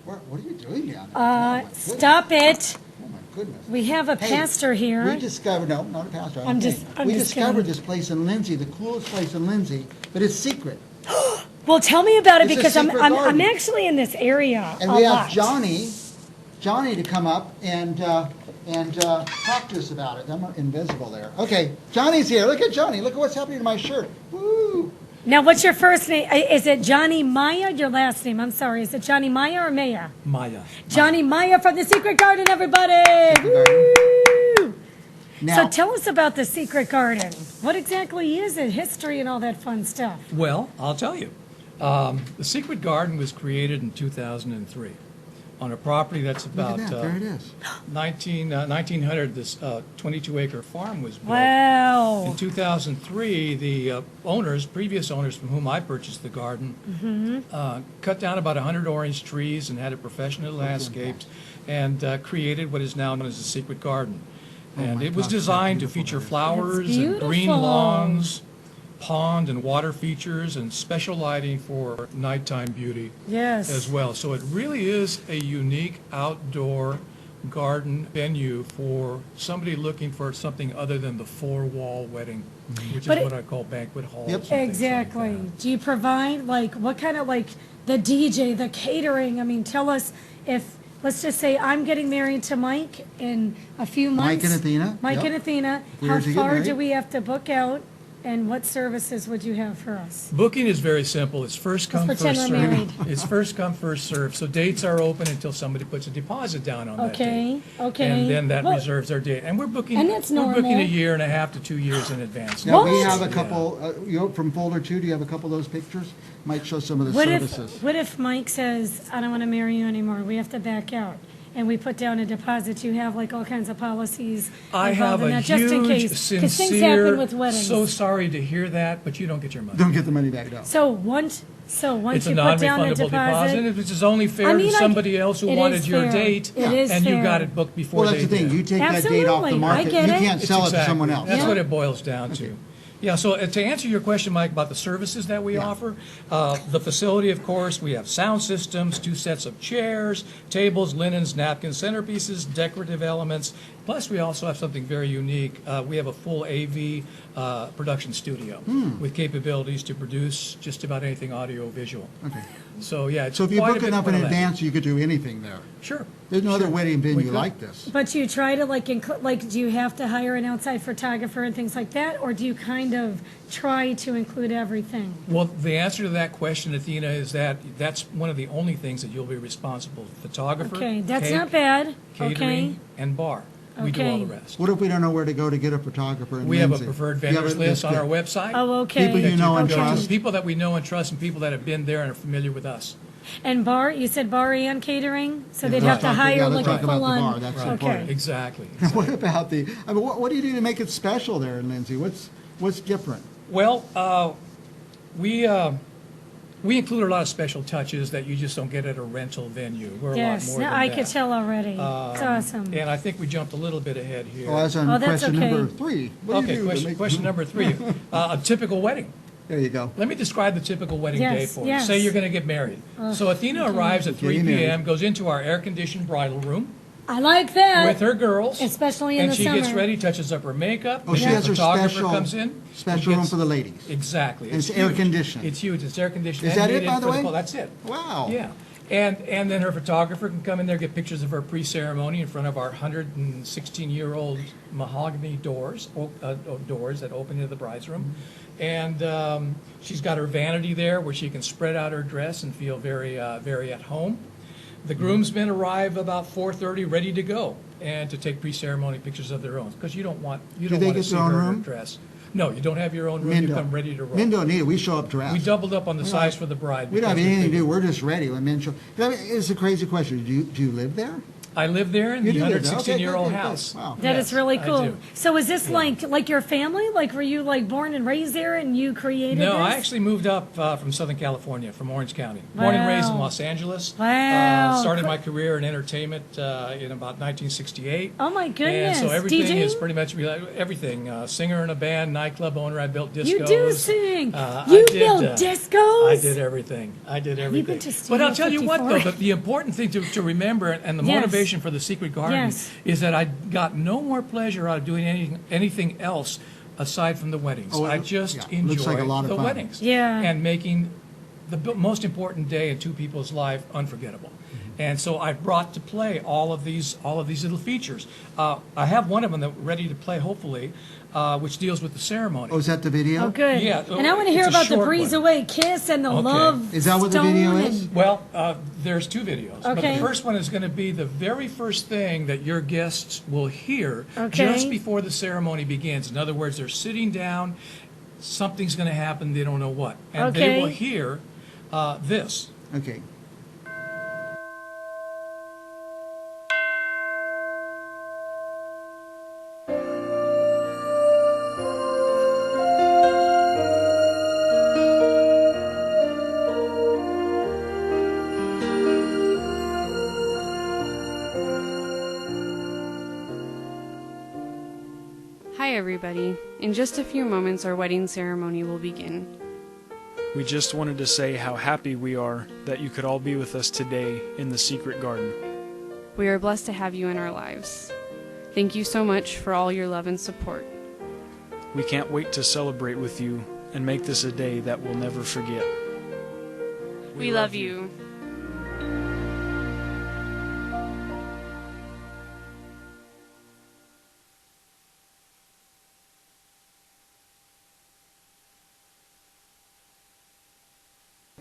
What are you doing down there? Oh, my Stop it. Oh, my goodness. We have a pastor here. We discovered, no, not a pastor. I'm just we discovered kidding. this place in Lindsay, the coolest place in Lindsay, but it's secret. Well, tell me about it It's a because I'm secret garden. actually in this area And a we lot. have Johnnie to come up and talk to us about it. I'm invisible there. Okay, Johnny's here. Look at Johnnie. Look at what's happening to my shirt. Woo! Now, what's your first name? Is it Johnnie Maya? Your last name? I'm sorry. Is it Johnnie Maya or Maya? Maya. Johnnie Maya from the Secret Garden, everybody! Woo! Now, So tell us about the Secret Garden. What exactly is it? History and all that fun stuff. Well, I'll tell you. The Secret Garden was created in 2003 on a property that's look about at that. There it is. 1900. This 22-acre farm was built. Wow. In 2003, the previous owners from whom I purchased the garden, cut down about 100 orange trees and had it professionally landscaped and created what is now known as the Secret Garden. And my it was gosh, designed to how beautiful feature that is. flowers and green beautiful. lawns, pond and water features, and special lighting for nighttime beauty Yes. as well. So it really is a unique outdoor garden venue for somebody looking for something other than the four-wall wedding, which But is it- what I call banquet halls. Yep. and things like Exactly. that. Do you provide, like, what kind of, like, the DJ, the catering? I mean, tell us if, let's just say I'm getting married to Mike in a few months. Mike and Athena. Mike Yep. and Athena. We How are to get far married. do we have to book out, and what services would you have for us? Booking is very simple. It's first come, pretend first we're serve. married. It's first come, first serve. So dates are open until somebody puts a deposit down on that Okay, date. okay. And then that Well, reserves their date. And we're booking. And that's We're booking normal. a year and a half to 2 years in advance. Now, we What? have a couple, from folder 2, do you have a couple of those pictures? Might show some of the services. What if Mike says, I don't want to marry you anymore, we have to back out, and we put down a deposit? You have like all kinds of policies I have involved in a that, just in huge, case, because things happen sincere, with weddings. so sorry to hear that, but you don't get your money. Don't get the money back, no. So once It's you a put down a non-refundable deposit, deposit, which is only fair I mean, to like, somebody else who it wanted is your fair. date, It is and you got fair. it booked before Well, they that's the thing. did. You take that date off the Absolutely. I market. You get it. can't sell it to someone else. That's Yeah. what it boils down to. Yeah, so to answer your question, Mike, about the services that we offer, the facility, of course, we have sound systems, 2 sets of chairs, tables, linens, napkins, centerpieces, decorative elements. Plus, we also have something very unique. We have a full AV production studio with capabilities to produce just about anything audio-visual. Okay. So, yeah, it's So if you quite a book bit enough in more than that. advance, you could do anything there. Sure. There's no other wedding venue could. like this. but you try to like include, like, do you have to hire an outside photographer and things like that, or do you kind of try to include everything? Well, the answer to that question, Athena, is that that's one of the only things that you'll be responsible for. Photographer, Okay, that's cake, not bad. Okay. catering, and bar. We do all Okay. the rest. What if we don't know where to go to get a photographer in We have a Lindsay? preferred You have vendors it- list that's on our good. website. Oh, okay. People you know and Go to. trust. People that we know and trust, and people that have been there and are familiar with us. And bar, you said bar and catering? So they'd Let's have to talk- hire let's like talk a about the bar. full-on. That's Okay. important. Exactly. What about what do you do to make it special there in Lindsay? What's different? Well, we include a lot of special touches that you just don't get at a rental venue. We're a lot Yes, more than I that. could tell already. It's awesome. And I think we jumped a little bit ahead here. Oh, that's on Oh, that's question okay. number 3. What do you Okay, do to make- question number 3. A typical wedding. There you go. Let me describe the typical wedding day Yes, for you. yes. Say you're going to get married. So Athena arrives at 3 Getting married. p.m., goes into our air-conditioned bridal room I like that. with her girls. Especially in and the she gets summer. ready, touches up her makeup. Oh, she the has her photographer comes in. special room for the ladies. Exactly. And it's huge. air-conditioned. It's huge. It's air-conditioned. Is and that it, heated by the for way? cold. That's it. Wow. Yeah. And then her photographer can come in there, get pictures of her pre-ceremony in front of our 116-year-old mahogany doors that open into the bride's room. And she's got her vanity there where she can spread out her dress and feel very, very at home. The groomsmen arrive about 4:30, ready to go, and to take pre-ceremony pictures of their own, because you don't want they to get see their own her in her room? dress. No, you don't have your own room. Men You don't. come ready to roll. Men don't need it. We show up dressed. We doubled up on the size for the bride. We don't have because we anything to do. figured- We're just ready when men show. I mean, it's a crazy question. Do you live there? I live there in You the do live there. Okay, 116-year-old good, good, good. house. Wow. That is Yes, really I cool. do. So is this like your family? Like were you like born and raised there and you created No, this? I actually moved up from Southern California, from Orange County. Born and raised in Wow. Los Angeles. Wow. Started my career in entertainment in about 1968. Oh my goodness. And so everything is DJing? pretty much everything. Singer in a band, nightclub owner. I built discos. You do sing. I You did, built discos? I did everything. I did everything. to But I'll Studio tell you what, 54? though, the important thing to remember and the Yes. motivation for the Secret Garden Yes. is that I got no more pleasure out of doing anything else aside from the weddings. Oh, I just yeah. enjoy Looks like a lot of the fun. weddings. Yeah. And making the most important day in two people's life unforgettable. Mm-hmm. And so I brought to play all of these little features. I have one of them that ready to play, hopefully, which deals with the ceremony. Oh, is that the video? Oh, good. Yeah, And I want to hear it's a about the short breeze one. away kiss and the Okay. love. Is that what the video stone is? and- Well, there's two videos. But Okay. the first one is going to be the very first thing that your guests will hear Okay. just before the ceremony begins. In other words, they're sitting down, something's going to happen, they don't know what. And they Okay. will hear this. Okay. Hi everybody. In just a few moments our wedding ceremony will begin. We just wanted to say how happy we are that you could all be with us today in the secret garden. We are blessed to have you in our lives. Thank you so much for all your love and support. We can't wait to celebrate with you and make this a day that we'll never forget. We love you.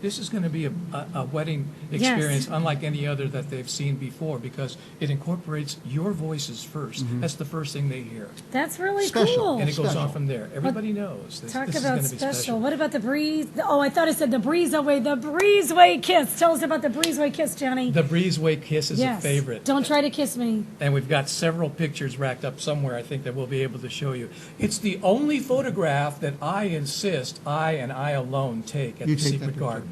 This is going to be a wedding experience unlike any other that they've seen before because it incorporates your voices 1st. That's the first thing they hear. That's really Special. cool. And it goes Special. on from there. Everybody knows this, Talk this is about going to be special. What about the breeze? Oh, I thought I said the breezeway. The breezeway kiss. Tell us about the breezeway kiss, Johnny. The breezeway kiss is a favorite. Don't try to kiss me. And we've got several pictures racked up somewhere, I think, that we'll be able to show you. It's the only photograph that I insist I and I alone take at You the take that Secret picture. Garden.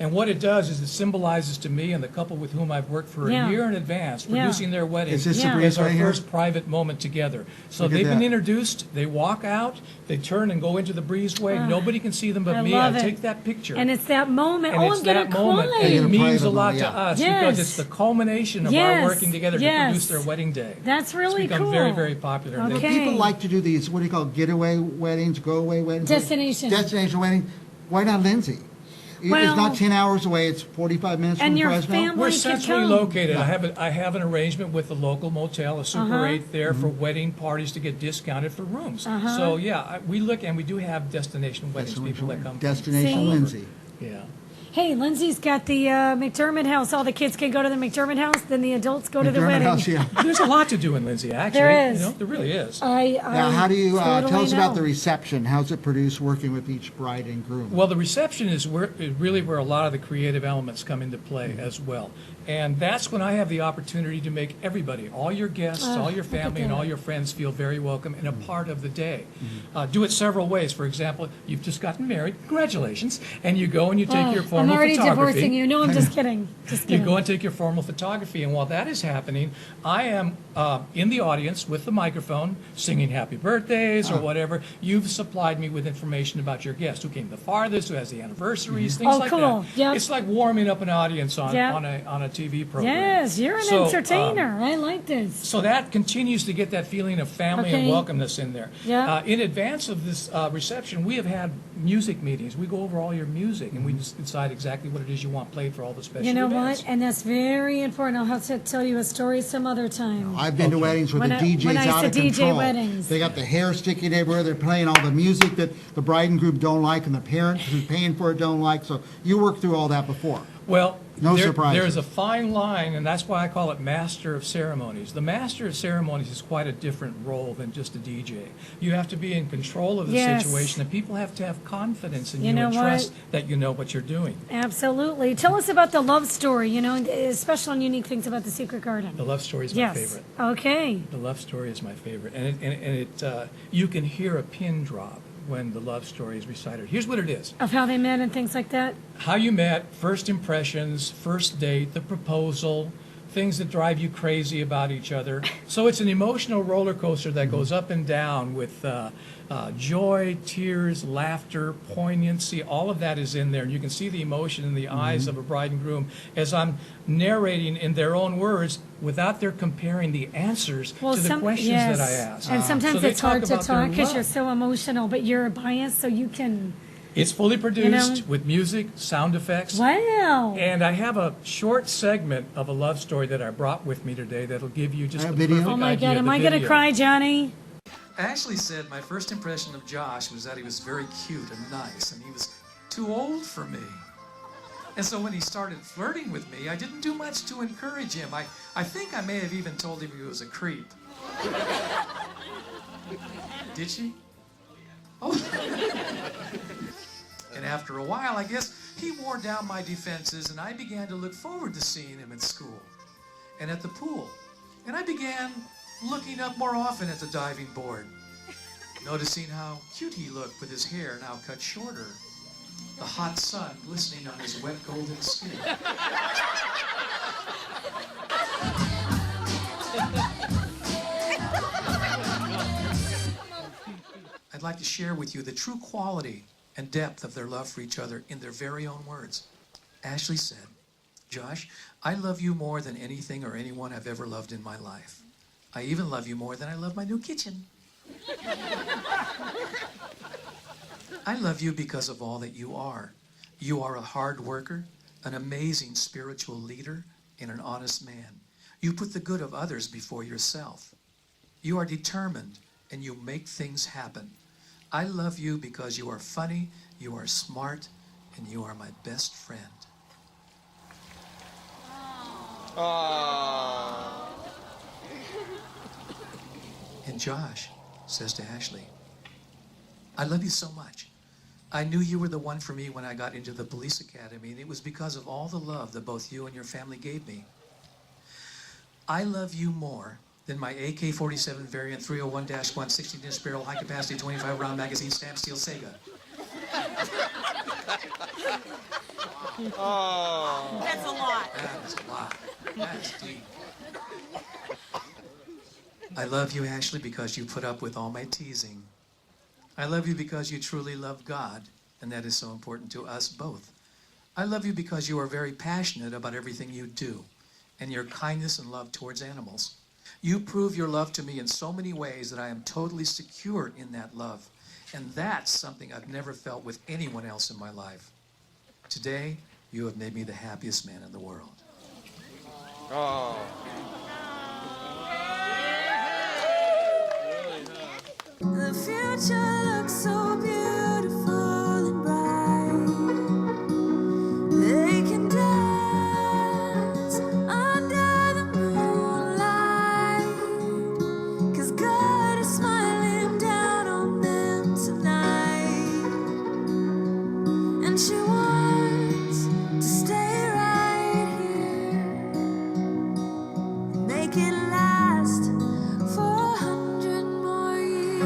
And what it does is it symbolizes to me and the couple with whom I've worked for Yeah. a year in advance, Yeah. producing their wedding, Is this the as our breezeway here? first private moment together. So Look at they've been that. introduced, they walk out, they turn and go into the breezeway. Nobody can see them but I me. love I it. take that picture. And it's that moment. And Oh, it's I'm gonna that moment, cry. and You're it gonna means a private lot moment, to yeah. us Yes. because it's the culmination of Yes. our working together to Yes. produce their wedding day. That's really It's become cool. very, very popular. Okay. They- People like to do these, what do you call it, getaway weddings, go-away weddings? Destination. Destination wedding. Why not Lindsay? Well- It's not 10 hours away, it's 45 minutes And from your Fresno. family- We're can centrally come. located. Yeah. I have an arrangement with the local motel, a Super 8 there Mm-hmm. for wedding parties to get discounted for rooms. So yeah, we look and we do have destination weddings, people that come. Destination See? Lindsay. Yeah. Hey, Lindsay's got the McDermott house. All the kids can go to the McDermott house, then the adults go to the McDermott wedding. House, yeah. There's a lot to do in Lindsay, actually. There is. You know, there really is. Now, how do you, totally tell us about the know. reception. How's it produced working with each bride and groom? Well, the reception is really where a lot of the creative elements come into play Mm-hmm. as well. And that's when I have the opportunity to make everybody, all your guests, all your look at family, and that. all your friends feel very welcome and a Mm-hmm. part of the day. Do it several ways. For example, you've just gotten married. Congratulations. And you go and you take your I'm formal already photography. divorcing you. No, I'm just kidding. Just You kidding. go and take your formal photography, and while that is happening, I am in the audience with the microphone singing happy birthdays or whatever. You've supplied me with information about your guest, who came the farthest, who has the anniversaries, things Oh, like cool. that. Yep. It's like warming up an audience on, Yep. on a TV program. Yes, you're an So, entertainer. I like this. So that continues to get that feeling of family and Okay. welcomeness in there. Yeah. In advance of this reception, we have had music meetings. We go over all your music, and we just decide exactly what it is you want played for all the special You know events. what? And that's very important. I'll have to tell you a story some other time. I've been to weddings where When the I- DJ's when I used out to of DJ control. weddings. They got the hair sticking everywhere. They're playing all the music that the bride and groom don't like and the parents who's paying for it don't like. So you worked through all that before. Well, No surprises. there's a fine line, and that's why I call it Master of Ceremonies. The Master of Ceremonies is quite a different role than just a DJ. You have to be in control of the Yes. situation, and people have to have confidence in You you know and what? trust that you know what you're doing. Absolutely. Tell us about the love story, special and unique things about the Secret Garden. The love story is my Yes. favorite. Okay. The love story is my favorite, and you can hear a pin drop when the love story is recited. Here's what it is. Of how they met and things like that. How you met, first impressions, first date, the proposal, things that drive you crazy about each other. So it's an emotional roller coaster that goes up and down with joy, tears, laughter, poignancy. All of that is in there. And you can see the emotion in the eyes of a bride and groom as I'm narrating in their own words without their comparing the answers to the questions that I ask. And sometimes So they it's hard to about their talk because you're love. so emotional, but you're biased, so you can. It's fully produced know? with music, sound effects. Wow. And I have a short segment of a love story that I brought with me today that'll give you just A the video? perfect Oh my idea God, of am the I going to video. cry, Johnny? Ashley said my first impression of Josh was that he was very cute and nice, and he was too old for me. And so when he started flirting with me, I didn't do much to encourage him. I think I may have even told him he was a creep. Did she? Oh. And after a while, I guess he wore down my defenses, and I began to look forward to seeing him at school and at the pool. And I began looking up more often at the diving board, noticing how cute he looked with his hair now cut shorter, the hot sun glistening on his wet golden skin. I'd like to share with you the true quality and depth of their love for each other in their very own words. Ashley said, "Josh, I love you more than anything or anyone I've ever loved in my life. I even love you more than I love my new kitchen. I love you because of all that you are. You are a hard worker, an amazing spiritual leader, and an honest man. You put the good of others before yourself. You are determined, and you make things happen. I love you because you are funny, you are smart, and you are my best friend." And Josh says to Ashley, "I love you so much. I knew you were the one for me when I got into the police academy, and it was because of all the love that both you and your family gave me. I love you more than my AK-47 variant 301-1 16-inch barrel, high-capacity 25-round magazine, stamped steel Sega." That's a lot. That is a lot. That's deep. "I love you, Ashley, because you put up with all my teasing. I love you because you truly love God, and that is so important to us both. I love you because you are very passionate about everything you do, and your kindness and love towards animals. You prove your love to me in so many ways that I am totally secure in that love, and that's something I've never felt with anyone else in my life. Today, you have made me the happiest man in the world." The future looks so beautiful and bright. They can dance under the moonlight, 'cause God is smiling down on them tonight. And she wants to stay right here, make it last for 100 more years.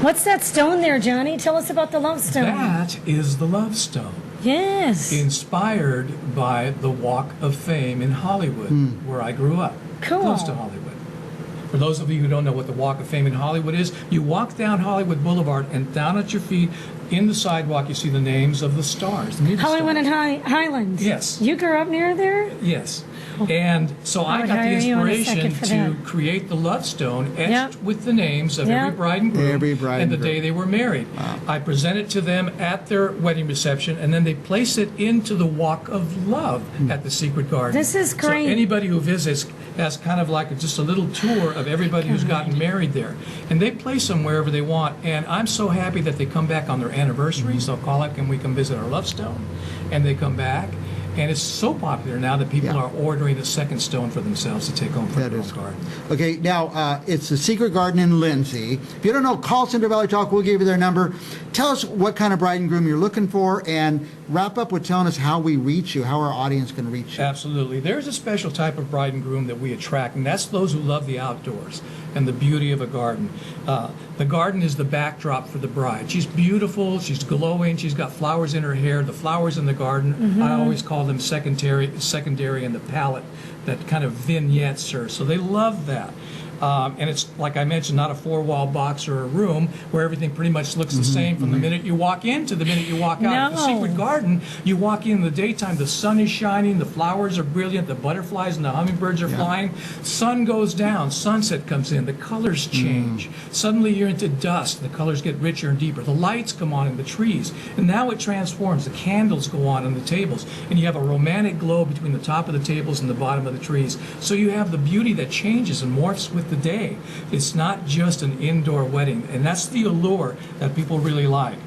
What's that stone there, Johnny? Tell us about the love stone. That is the Love Stone, Yes. inspired by the Walk of Fame in Hollywood, where I grew up, Cool. close to Hollywood. For those of you who don't know what the Walk of Fame in Hollywood is, you walk down Hollywood Boulevard, and down at your feet, in the sidewalk, you see the names of the stars. The movie Hollywood stars. and Highlands. Yes. You grew up near there? Yes. And so I I would got the hire you in a inspiration second for to that. create the Love Stone etched Yep. with the names of Yep. every bride and groom Every bride and the and groom. day they were married. I present it to them at their wedding reception, and then they place it into the Walk of Love at the Secret Garden. This is great. So anybody who visits has kind of like just a little tour of everybody who's gotten married there. And they place them wherever they want, and I'm so happy that they come back on their anniversaries. They'll call up, can we come visit our love stone? And they come back. And it's so popular now that people are ordering a second stone for themselves to take home for their own garden. Okay, now it's the Secret Garden in Lindsay. If you don't know, call Central Valley Talk. We'll give you their number. Tell us what kind of bride and groom you're looking for, and wrap up with telling us how we reach you, how our audience can reach you. Absolutely. There's a special type of bride and groom that we attract, and that's those who love the outdoors and the beauty of a garden. The garden is the backdrop for the bride. She's beautiful, she's glowing, she's got flowers in her hair. The flowers in the garden, I always call them secondary in the palette that kind of vignettes her. So they love that. And it's, like I mentioned, not a four-wall box or a room where everything pretty much looks the same from the minute you walk in to the minute you walk out. No. The Secret Garden, you walk in the daytime, the sun is shining, the flowers are brilliant, the butterflies and the hummingbirds are flying. Sun goes down, sunset comes in, the colors change. Suddenly you're into dusk, the colors get richer and deeper. The lights come on in the trees, and now it transforms. The candles go on the tables, and you have a romantic glow between the top of the tables and the bottom of the trees. So you have the beauty that changes and morphs with the day. It's not just an indoor wedding, and that's the allure that people really like,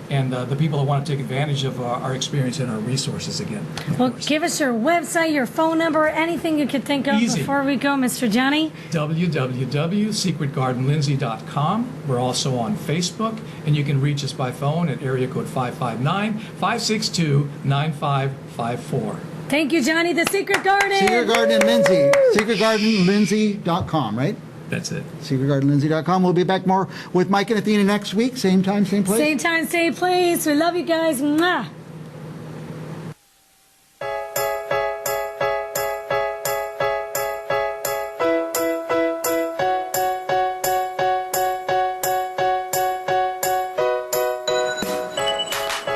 and the people that want to take advantage of our experience and our resources again. Well, give us your website, your phone number, anything you could think of Easy. before we go, Mr. Johnny. www.secretgardenlindsay.com. We're also on Facebook, and you can reach us by phone at area code 559-562-9554. Thank you, Johnny. The Secret Garden. Secret Garden in Lindsay. SecretGardenLindsay.com, right? That's it. SecretGardenLindsay.com. We'll be back more with Mike and Athena next week. Same time, same place. Same time, same place. We love you guys. Mwah.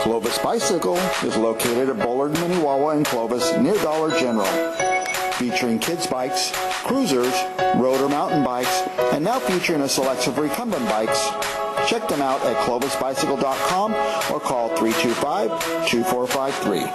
Clovis Bicycle is located at Bullard, Minnewawa, and Clovis near Dollar General. Featuring kids' bikes, cruisers, road or mountain bikes, and now featuring a selection of recumbent bikes. Check them out at clovisbicycle.com or call 325-2453.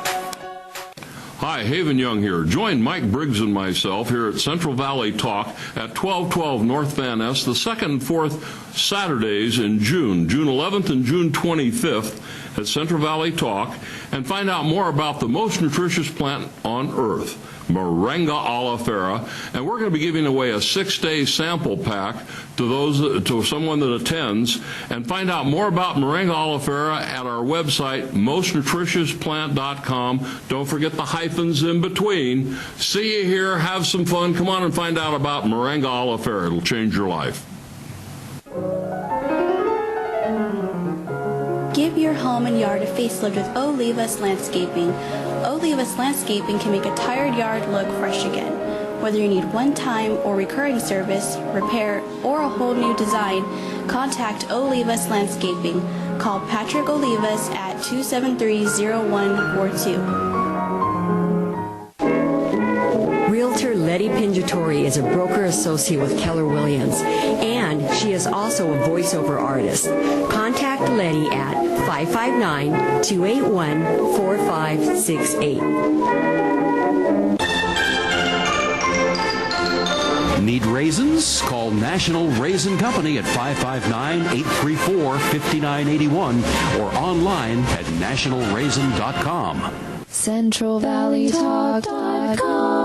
Hi, Haven Young here. Join Mike Briggs and myself here at Central Valley Talk at 1212 North Van Ness the 2nd and 4th Saturdays in June 11th and June 25th at Central Valley Talk, and find out more about the most nutritious plant on earth, Moringa oleifera, and we're going to be giving away a 6-day sample pack to someone that attends. And find out more about Moringa oleifera at our website, mostnutritiousPlant.com. Don't forget the hyphens in between. See you here. Have some fun. Come on and find out about Moringa oleifera. It'll change your life. Give your home and yard a facelift with Olivas Landscaping. Olivas Landscaping can make a tired yard look fresh again. Whether you need one-time or recurring service, repair, or a whole new design, contact Olivas Landscaping. Call Patrick Olivas at 273-0142. Realtor Letty Pinjatori is a broker associate with Keller Williams, and she is also a voiceover artist. Contact Letty at 559-281-4568. Need raisins? Call National Raisin Company at 559-834-5981 or online at nationalraisin.com. CentralValleyTalk.com